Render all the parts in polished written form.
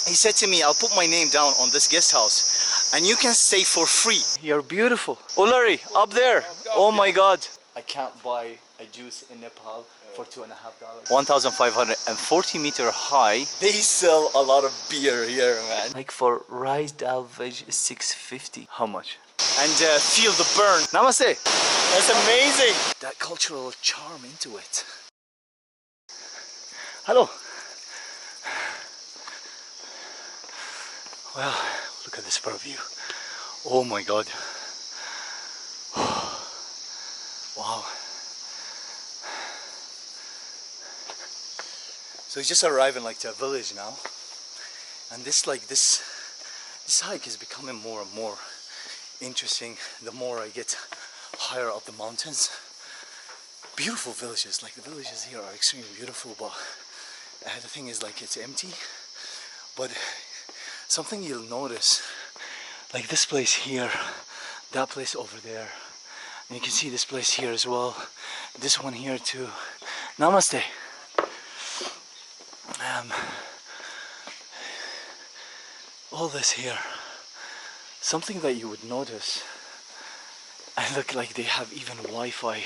he said to me, I'll put my name down on this guest house and you can stay for free. You're beautiful. Ulari, up there. Oh my God. I can't buy a juice in Nepal for $2.50. 1,540-meter high. They sell a lot of beer here, man. Like for rice dal veg is $6.50. How much? And feel the burn. Namaste. That's amazing. That cultural charm into it. Hello. Well, look at this bird view. Oh my God. Wow. So we just arrived in like a village now, and this hike is becoming more and more interesting the more I get higher up the mountains. Beautiful villages, like the villages here are extremely beautiful, but the thing is like it's empty. But something you'll notice, like this place here, that place over there, and you can see this place here as well, this one here too. Namaste. All this here, something that you would notice, and look, like they have even Wi-Fi.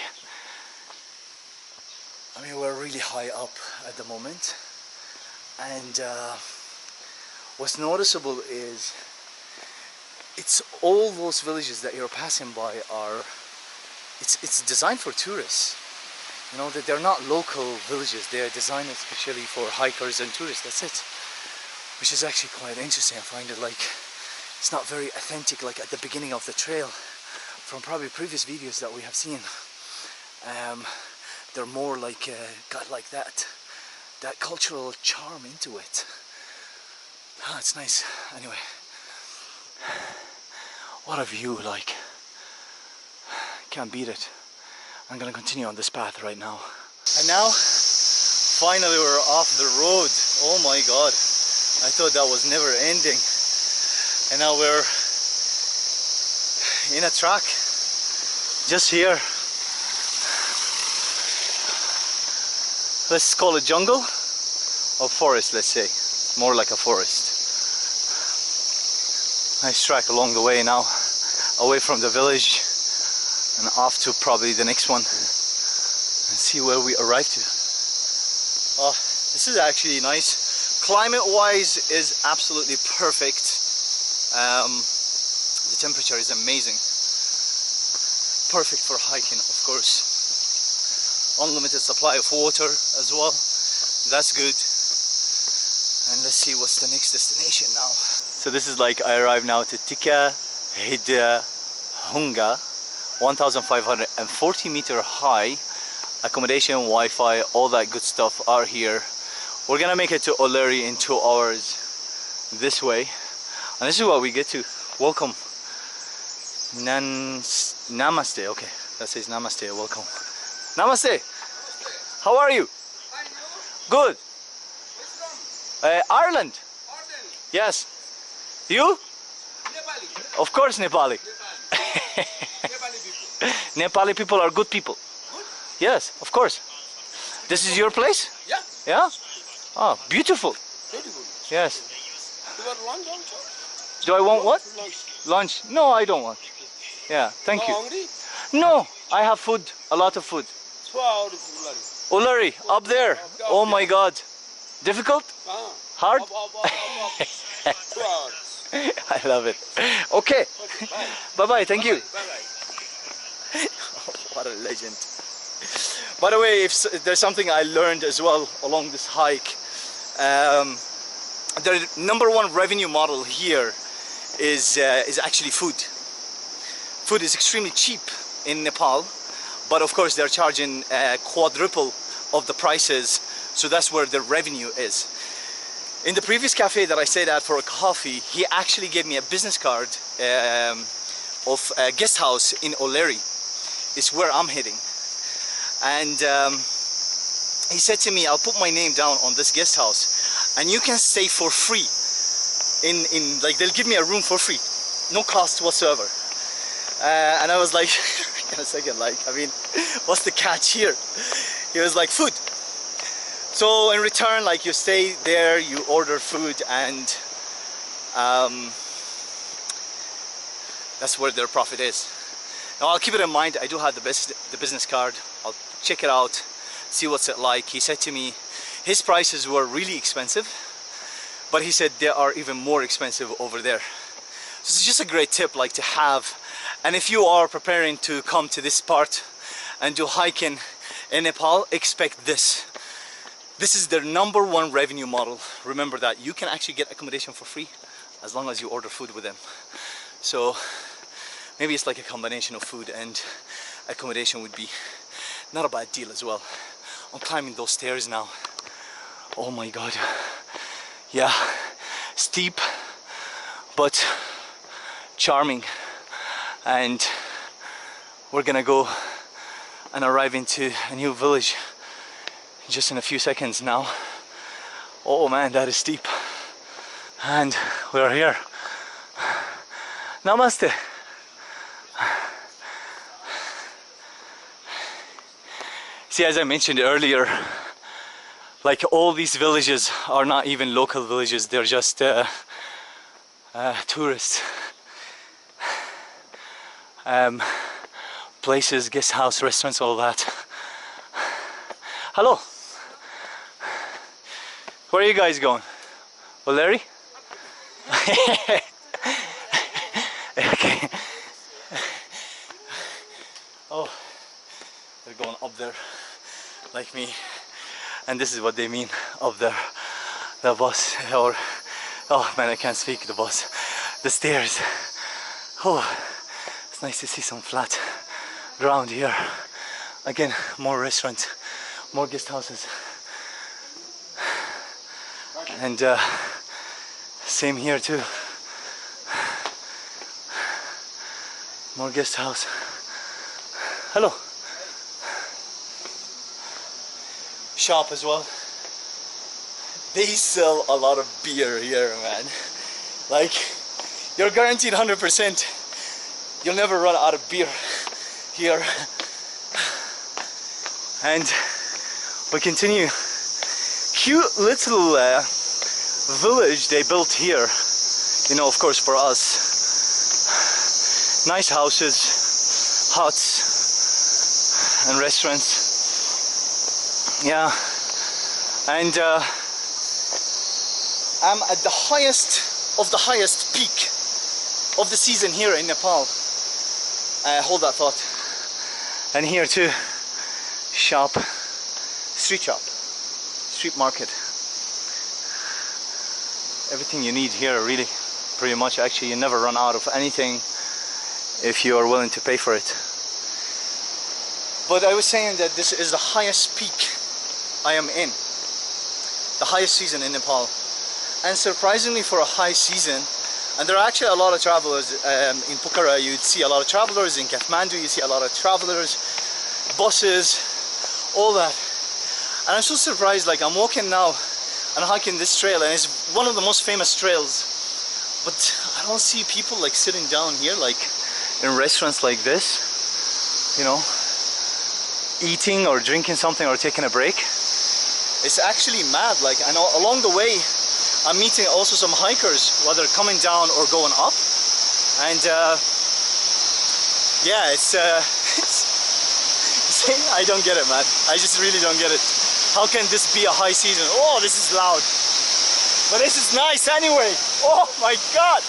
I mean, we're really high up at the moment, and what's noticeable is it's all those villages that you're passing by are it's designed for tourists. You know, that they're not local villages, they are designed especially for hikers and tourists, that's it. Which is actually quite interesting. I find it like, it's not very authentic like at the beginning of the trail from probably previous videos that we have seen. They're more like, got like that cultural charm into it. Ah, it's nice. Anyway, what a view, like, can't beat it. I'm gonna continue on this path right now. And now, finally we're off the road. Oh my God. I thought that was never ending. And now we're in a track. Just here. Let's call it jungle or forest, let's say. More like a forest. Nice track along the way now. Away from the village. And off to probably the next one and see where we arrive to. Oh, this is actually nice. Climate wise is absolutely perfect. The temperature is amazing. Perfect for hiking, of course. Unlimited supply of water as well. That's good. And let's see what's the next destination now. So this is like, I arrived now to Tika Hidahunga. 1,540-meter high. Accommodation, Wi-Fi, all that good stuff are here. We're gonna make it to Ulari in 2 hours this way, and this is what we get to. Welcome. Namaste. Okay, that says namaste. Welcome. Namaste. How are you? Good. Ireland. Yes. You? Nepali. Of course, Nepali. Nepali people are good people. Good? Yes, of course. This is your place? Yeah. Yeah? Oh, beautiful. Beautiful. Yes. You want lunch also? Do I want what? Lunch. Lunch? No, I don't want. Yeah, thank you. Hungry? No, I have food, a lot of food. Ulari, up there. Oh my God. Difficult? Hard? I love it. Okay. Bye-bye, thank you. What a legend. By the way, if there's something I learned as well along this hike, the #1 revenue model here is actually food. Food is extremely cheap in Nepal, but of course they're charging quadruple of the prices, so that's where the revenue is. In the previous cafe that I stayed at for a coffee, he actually gave me a business card of a guest house in Ulari. It's where I'm heading. And he said to me, I'll put my name down on this guest house and you can stay for free. Like, they'll give me a room for free, no cost whatsoever. And I was like, in a second, like, I mean, what's the catch here? He was like, food. So in return, like, you stay there, you order food, and That's where their profit is. Now I'll keep it in mind. I do have the business card. I'll check it out, see what's it like. He said to me his prices were really expensive, but he said they are even more expensive over there. So it's just a great tip like to have. And if you are preparing to come to this part and do hiking in Nepal, expect this. This is their #1 revenue model. Remember that you can actually get accommodation for free as long as you order food with them. So maybe it's like a combination of food and accommodation would be not a bad deal as well. I'm climbing those stairs now. Oh my god. Yeah, steep but charming. And we're gonna go and arrive into a new village just in a few seconds now. Oh man, that is steep. And we're here. Namaste. See, as I mentioned earlier, like all these villages are not even local villages, they're just tourists. Places, guest house, restaurants, all that. Hello. Where are you guys going? Larry? Okay. Oh, they're going up there like me, and this is what they mean up there. The bus, or oh man, I can't speak. The bus, the stairs. Oh, it's nice to see some flat ground here. Again, more restaurants, more guest houses, and same here too. More guest house. Hello. Shop as well. They sell a lot of beer here, man. Like, you're guaranteed 100% you'll never run out of beer here. And we continue. Cute little village they built here. You know, of course, for us. Nice houses, huts, and restaurants. Yeah, and I'm at the highest of the highest peak of the season here in Nepal. Hold that thought. And here too, shop, street market. Everything you need here, really, pretty much. Actually, you never run out of anything if you are willing to pay for it. But I was saying that this is the highest peak I am in, the highest season in Nepal, and surprisingly for a high season, and there are actually a lot of travelers in Pokhara. You'd see a lot of travelers in Kathmandu. You see a lot of travelers, buses, all that. And I'm so surprised. Like, I'm walking now and hiking this trail, and it's one of the most famous trails, but I don't see people like sitting down here like in restaurants like this, you know, eating or drinking something or taking a break. It's actually mad. Like, and along the way I'm meeting also some hikers, whether coming down or going up, and yeah, it's I don't get it, man. I just really don't get it. How can this be a high season? Oh, this is loud, but this is nice anyway. Oh my god.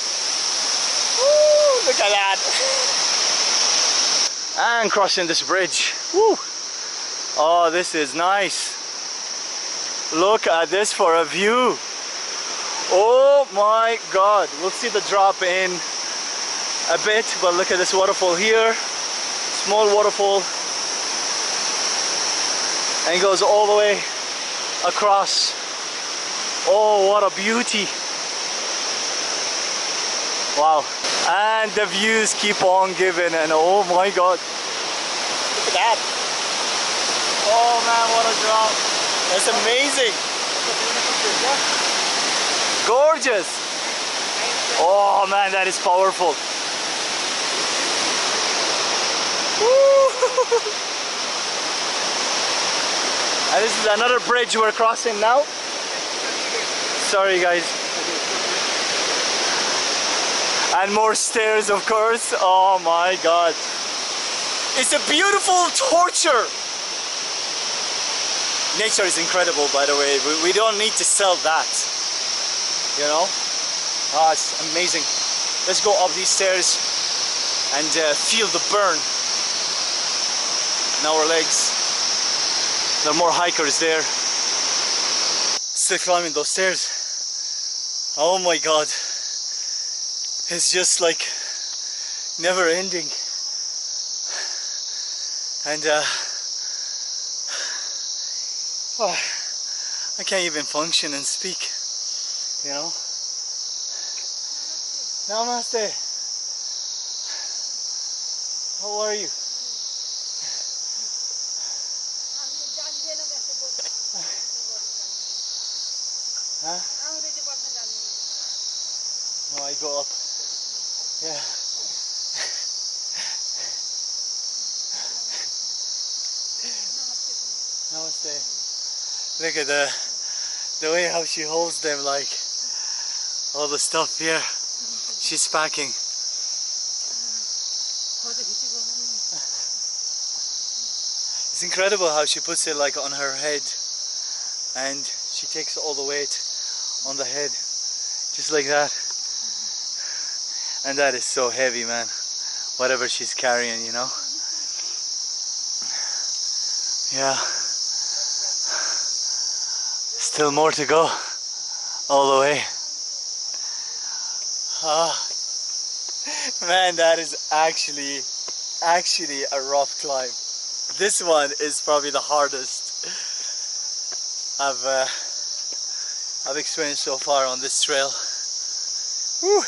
Woo, look at that. And crossing this bridge. Woo. Oh, this is nice. Look at this for a view. Oh my god. We'll see the drop in a bit, but look at this waterfall here. Small waterfall. And goes all the way across. Oh, what a beauty. Wow. And the views keep on giving, and oh my god. Look at that. Oh man, what a drop. That's amazing. Gorgeous. Oh man, that is powerful. Woo. And this is another bridge we're crossing now. Sorry guys. And more stairs, of course. Oh my God. It's a beautiful torture. Nature is incredible, by the way. We don't need to sell that. You know? Ah, it's amazing. Let's go up these stairs and feel the burn in our legs. There are more hikers there. Still climbing those stairs. Oh my God. It's just like never ending. And oh, I can't even function and speak, you know. Namaste. How are you? Huh? No, I go up. Yeah. Namaste. Look at the way how she holds them, like all the stuff here. She's packing. It's incredible how she puts it like on her head, and she takes all the weight on the head, just like that. And that is so heavy, man. Whatever she's carrying, you know. Yeah. Still more to go, all the way. Ah, man, that is actually a rough climb. This one is probably the hardest I've experienced so far on this trail. Woo.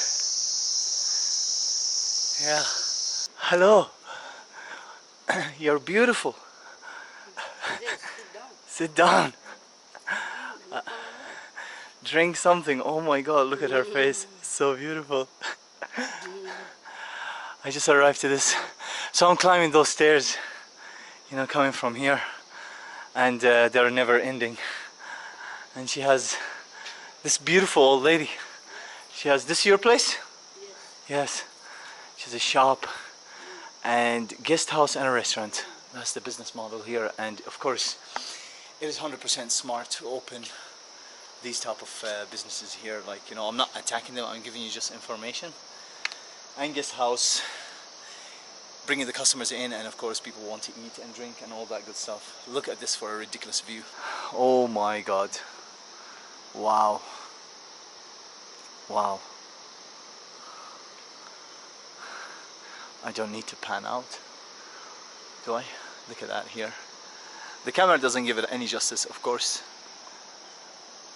Yeah. Hello. You're beautiful. Sit down. Drink something. Oh my God, look at her face. It's so beautiful. I just arrived to this. So I'm climbing those stairs, you know, coming from here. And they're never ending. And she has this beautiful old lady. She has, this your place? Yes. She has a shop and guest house and a restaurant. That's the business model here. And of course, it is 100% smart to open these type of businesses here. Like, you know, I'm not attacking them, I'm giving you just information. And guest house, bringing the customers in, and of course people want to eat and drink and all that good stuff. Look at this for a ridiculous view. Oh my God. Wow. Wow. I don't need to pan out, do I? Look at that here. The camera doesn't give it any justice, of course,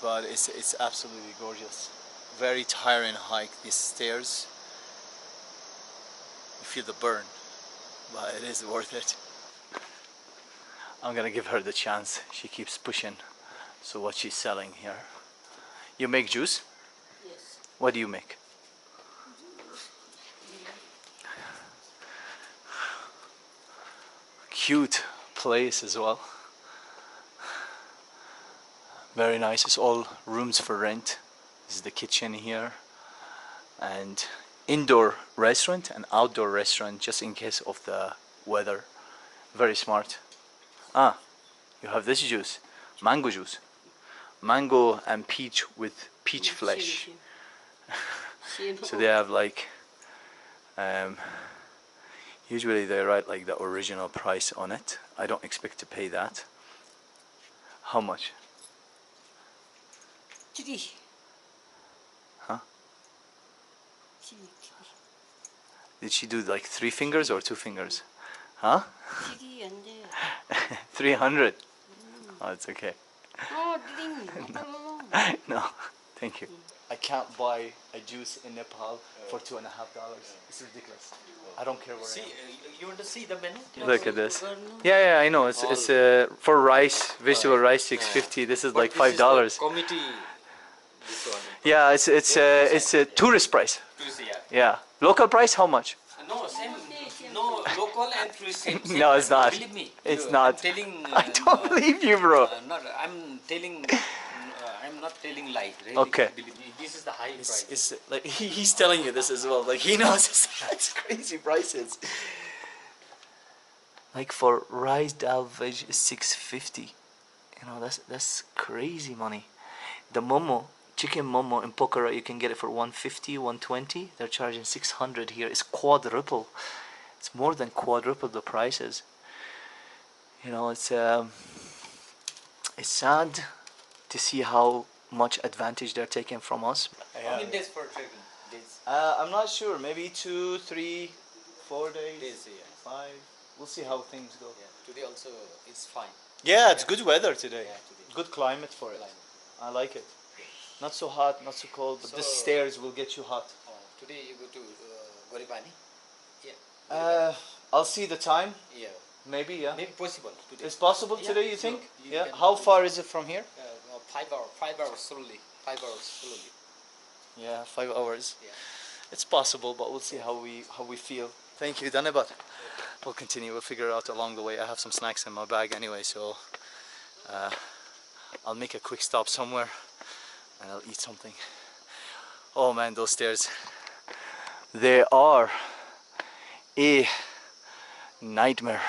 but it's absolutely gorgeous. Very tiring hike, these stairs. You feel the burn, but it is worth it. I'm gonna give her the chance. She keeps pushing. So what she's selling here? You make juice? Yes. What do you make? Cute place as well. Very nice. It's all rooms for rent. This is the kitchen here, and indoor restaurant and outdoor restaurant just in case of the weather. Very smart. Ah, you have this juice, mango juice, mango and peach with peach flesh. So they have like usually they write like the original price on it. I don't expect to pay that. How much? Huh? Did she do like 3 fingers or 2 fingers? Huh? 300. Oh, it's okay. No, thank you. I can't buy a juice in Nepal for $2.50. It's ridiculous. I don't care where I am. You want to see the menu? Look at this. Yeah, I know. It's for rice, vegetable rice, $6.50. This is like $5. Committee. This one. Yeah, it's a tourist price. Yeah. Local price, how much? No, same. No, local and tourist same. No, it's not. Believe me. It's not. I'm telling. I don't believe you, bro. I'm telling. I'm not telling lie. Really, Okay. believe me, this is the high price. It's like he's telling you this as well. Like he knows it's crazy prices. Like for rice dal veg is 650. You know, that's crazy money. The momo, chicken momo in Pokhara, you can get it for 150, 120. They're charging 600 here. It's quadruple. It's more than quadruple the prices. You know, it's sad to see how much advantage they're taking from us. How many days for trekking? Days. I'm not sure. Maybe 2, 3, 4 days. Days, yeah. 5. We'll see how things go. Yeah. Today also it's fine. Yeah, it's good weather today. Yeah, today. Good climate for it. Climate. I like it. Not so hot, not so cold, but this stairs will get you hot. Today you go to Goripani? Yeah. I'll see the time. Yeah. Maybe, yeah. Maybe possible today. It's possible Yeah, today, you sure. think? You Yeah. can- How far is it from here? 5 hours. 5 hours slowly. 5 hours slowly. Yeah, 5 hours. Yeah. It's possible, but we'll see how we feel. Thank you, Danebat. We'll continue. We'll figure it out along the way. I have some snacks in my bag anyway, so I'll make a quick stop somewhere and I'll eat something. Oh man, those stairs. They are a nightmare.